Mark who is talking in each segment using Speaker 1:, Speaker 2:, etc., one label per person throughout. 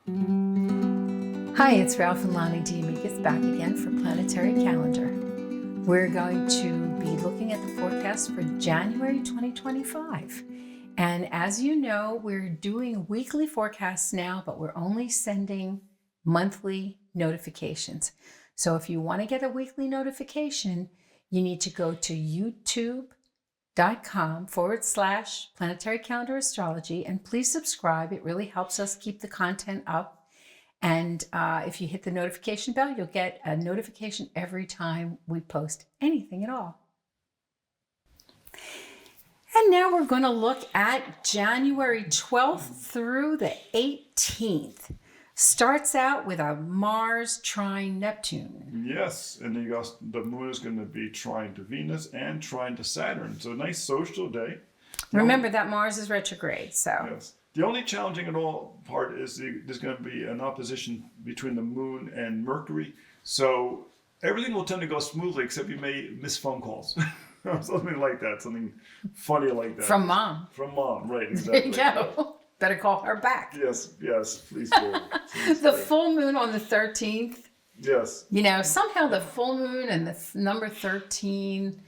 Speaker 1: Hi, it's Ralph and Lahni and back again for Planetary Calendar. We're going to be looking at the forecast for January 2025. And as you know, we're doing weekly forecasts now, but we're only sending monthly notifications. So if you want to get a weekly notification, you need to go to youtube.com/Planetary Calendar Astrology, and please subscribe. It really helps us keep the content up. And if you hit the notification bell, you'll get a notification every time we post anything at all. And now we're going to look at January 12th through the 18th. Starts out with a Mars trine Neptune.
Speaker 2: Yes, and you got the moon is going to be trine to Venus and trine to Saturn. So a nice social day.
Speaker 1: Remember that Mars is retrograde, so.
Speaker 2: Yes. The only challenging at all part is there's going to be an opposition between the moon and Mercury. So everything will tend to go smoothly, except you may miss phone calls. Something like that, something funny like that.
Speaker 1: From mom.
Speaker 2: From mom, right, exactly.
Speaker 1: There you go. Better call her back.
Speaker 2: Yes, please do.
Speaker 1: The full moon on the 13th.
Speaker 2: Yes.
Speaker 1: You know, somehow the full moon and the number 13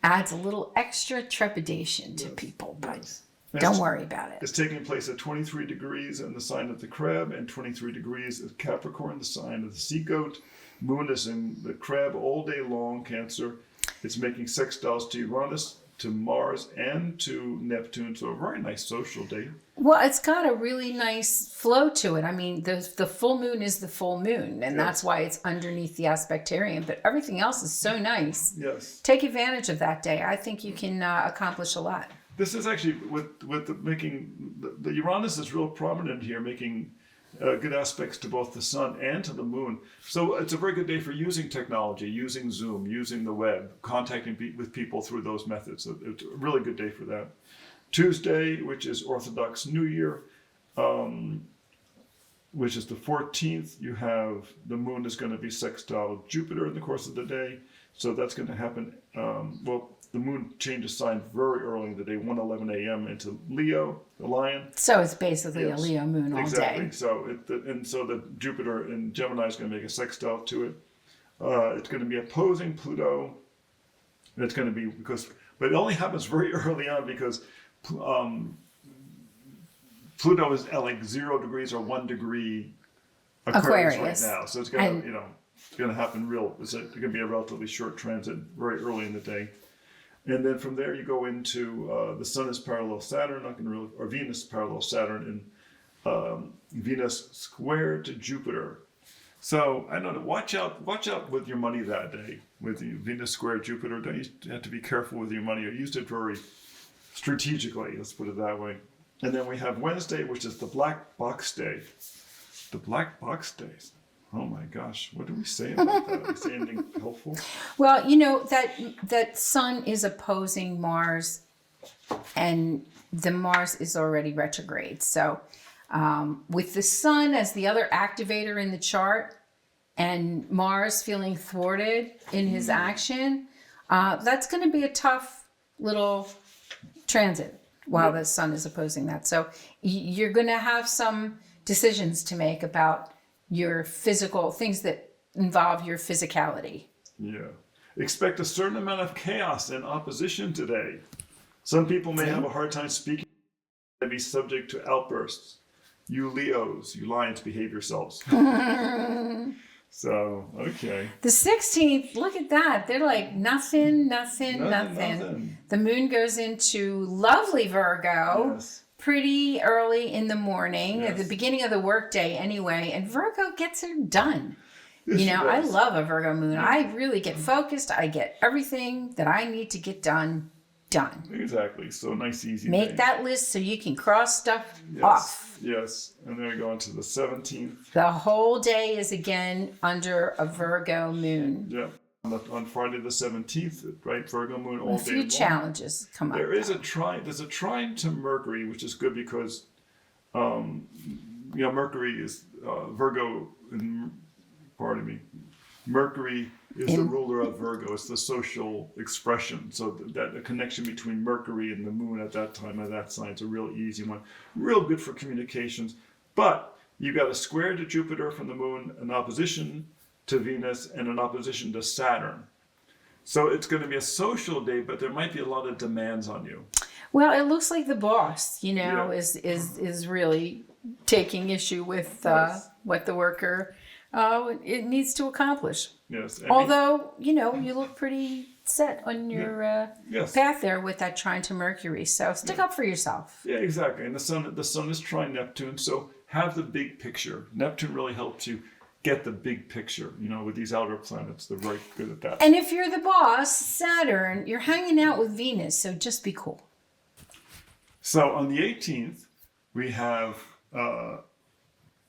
Speaker 1: adds a little extra trepidation to people, but don't worry about it.
Speaker 2: It's taking place at 23 degrees in the sign of the Crab and 23 degrees at Capricorn, the sign of the Sea Goat. Moon is in the Crab all day long, Cancer. It's making sextiles to Uranus, to Mars, and to Neptune. So a very nice social day.
Speaker 1: Well, it's got a really nice flow to it. I mean, the full moon is the full moon, and that's why it's underneath the aspectarium. But everything else is so nice.
Speaker 2: Yes.
Speaker 1: Take advantage of that day. I think you can accomplish a lot.
Speaker 2: This is actually with making the Uranus is real prominent here, making good aspects to both the sun and to the moon. So it's a very good day for using technology, using Zoom, using the web, contacting with people through those methods. So it's a really good day for that. Tuesday, which is Orthodox New Year, which is the 14th, you have the moon is going to be sextile Jupiter in the course of the day. So that's going to happen. The moon changes sign very early in the day, 1:11 a.m. into Leo, the Lion.
Speaker 1: So it's basically a Leo moon all
Speaker 2: exactly.
Speaker 1: day.
Speaker 2: So the Jupiter in Gemini is going to make a sextile to it. It's going to be opposing Pluto. And it's going to be but it only happens very early on because Pluto is at like 0 degrees or 1 degree Aquarius right now. So it's going to it's going to happen it's going to be a relatively short transit very early in the day. And then from there you go into the Sun is parallel Saturn, or Venus parallel Saturn, and Venus square to Jupiter. So I know, watch out with your money that day with the Venus square Jupiter. You have to be careful with your money. I used it very strategically, let's put it that way. And then we have Wednesday, which is the Black Box Day. The Black Box Days. Oh my gosh, what do we say about that? Is there anything helpful?
Speaker 1: Well, you know, that Sun is opposing Mars, and the Mars is already retrograde. So with the Sun as the other activator in the chart, and Mars feeling thwarted in his action, that's going to be a tough little transit while the Sun is opposing that. So you're going to have some decisions to make about your physical things that involve your physicality.
Speaker 2: Yeah. Expect a certain amount of chaos and opposition today. Some people may have a hard time speaking and be subject to outbursts. You Leos, you Lions, behave yourselves. So, okay.
Speaker 1: The 16th, look at that. They're like nothing. The moon goes into lovely Virgo.
Speaker 2: Yes.
Speaker 1: Pretty early in the morning, at the beginning of the workday anyway, and Virgo gets it done. You know, I love a Virgo moon. I really get focused. I get everything that I need to get done.
Speaker 2: Exactly. So nice, easy
Speaker 1: Make
Speaker 2: day.
Speaker 1: that list so you can cross stuff off.
Speaker 2: Yes. And then we go on to the 17th.
Speaker 1: The whole day is again under a Virgo moon.
Speaker 2: Yeah. On Friday the 17th, right? Virgo moon all day long.
Speaker 1: A few challenges come up.
Speaker 2: There's a trine to Mercury, which is good because, Mercury is Virgo. Mercury is the ruler of Virgo. It's the social expression. So that the connection between Mercury and the moon at that time of that sign is a real easy one. Real good for communications. But You got a square to Jupiter from the moon, an opposition to Venus, and an opposition to Saturn. So it's going to be a social day, but there might be a lot of demands on you.
Speaker 1: Well, it looks like the boss, is really taking issue with what the worker it needs to accomplish.
Speaker 2: Yes.
Speaker 1: Although, you look pretty set on your path there with that trine to Mercury. So stick up for yourself.
Speaker 2: Yeah, exactly. And the sun is trine Neptune, so have the big picture. Neptune really helps you get the big picture. With these outer planets, they're very good at that.
Speaker 1: And if you're the boss, Saturn, you're hanging out with Venus, so just be cool.
Speaker 2: So on the 18th, we have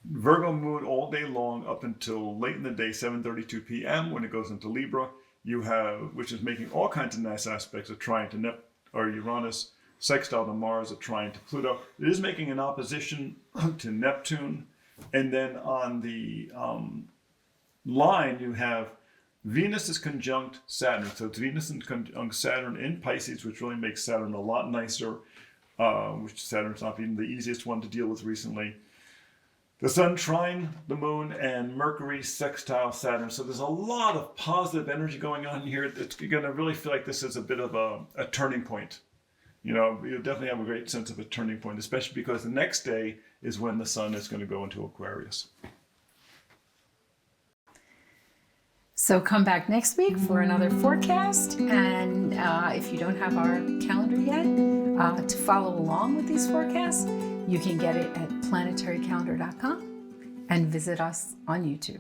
Speaker 2: Virgo moon all day long up until late in the day, 7:32 p.m. when it goes into Libra. You have, which is making all kinds of nice aspects, a trine to Uranus, sextile to Mars, a trine to Pluto. It is making an opposition to Neptune. And then on the line, you have Venus is conjunct Saturn. So it's Venus and conjunct Saturn in Pisces, which really makes Saturn a lot nicer, which Saturn's not been the easiest one to deal with recently. The Sun trine the Moon, and Mercury sextile Saturn. So there's a lot of positive energy going on here. It's going to really feel like this is a bit of a turning point. You'll definitely have a great sense of a turning point, especially because the next day is when the Sun is going to go into Aquarius.
Speaker 1: So come back next week for another forecast. And if you don't have our calendar yet, to follow along with these forecasts, you can get it at planetarycalendar.com and visit us on YouTube.